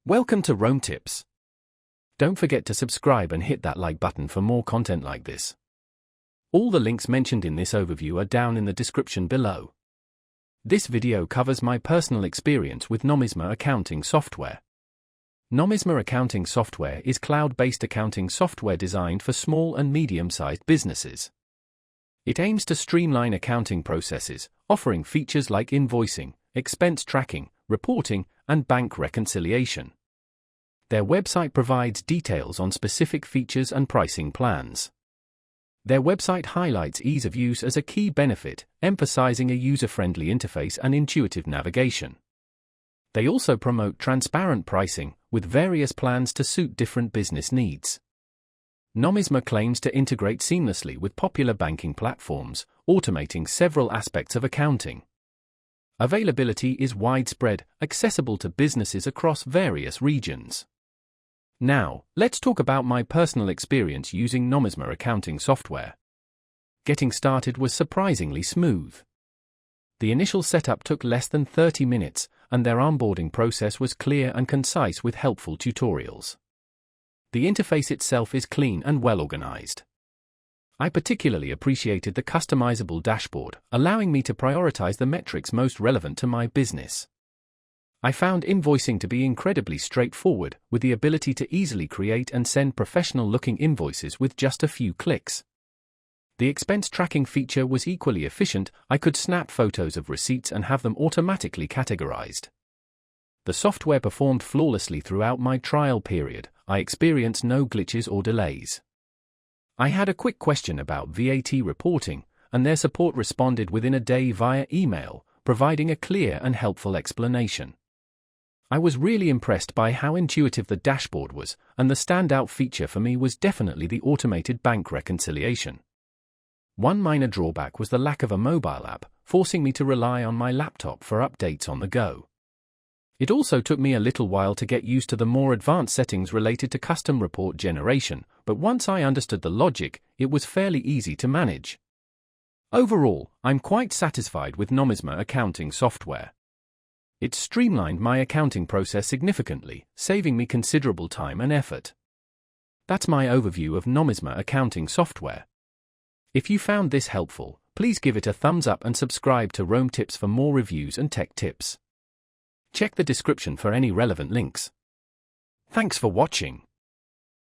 Welcome to Rome Tips. Don't forget to subscribe and hit that like button for more content like this. All the links mentioned in this overview are down in the description below. This video covers my personal experience with Nomisma accounting software. Nomisma accounting software is cloud-based accounting software designed for small and medium-sized businesses. It aims to streamline accounting processes, offering features like invoicing, expense tracking, reporting, and bank reconciliation. Their website provides details on specific features and pricing plans. Their website highlights ease of use as a key benefit, emphasizing a user-friendly interface and intuitive navigation. They also promote transparent pricing, with various plans to suit different business needs. Nomisma claims to integrate seamlessly with popular banking platforms, automating several aspects of accounting. Availability is widespread, accessible to businesses across various regions. Now, let's talk about my personal experience using Nomisma accounting software. Getting started was surprisingly smooth. The initial setup took less than 30 minutes, and their onboarding process was clear and concise with helpful tutorials. The interface itself is clean and well organized. I particularly appreciated the customizable dashboard, allowing me to prioritize the metrics most relevant to my business. I found invoicing to be incredibly straightforward, with the ability to easily create and send professional-looking invoices with just a few clicks. The expense tracking feature was equally efficient. I could snap photos of receipts and have them automatically categorized. The software performed flawlessly throughout my trial period. I experienced no glitches or delays. I had a quick question about VAT reporting, and their support responded within a day via email, providing a clear and helpful explanation. I was really impressed by how intuitive the dashboard was, and the standout feature for me was definitely the automated bank reconciliation. One minor drawback was the lack of a mobile app, forcing me to rely on my laptop for updates on the go. It also took me a little while to get used to the more advanced settings related to custom report generation, but once I understood the logic, it was fairly easy to manage. Overall, I'm quite satisfied with Nomisma accounting software. It streamlined my accounting process significantly, saving me considerable time and effort. That's my overview of Nomisma accounting software. If you found this helpful, please give it a thumbs up and subscribe to Rome Tips for more reviews and tech tips. Check the description for any relevant links. Thanks for watching.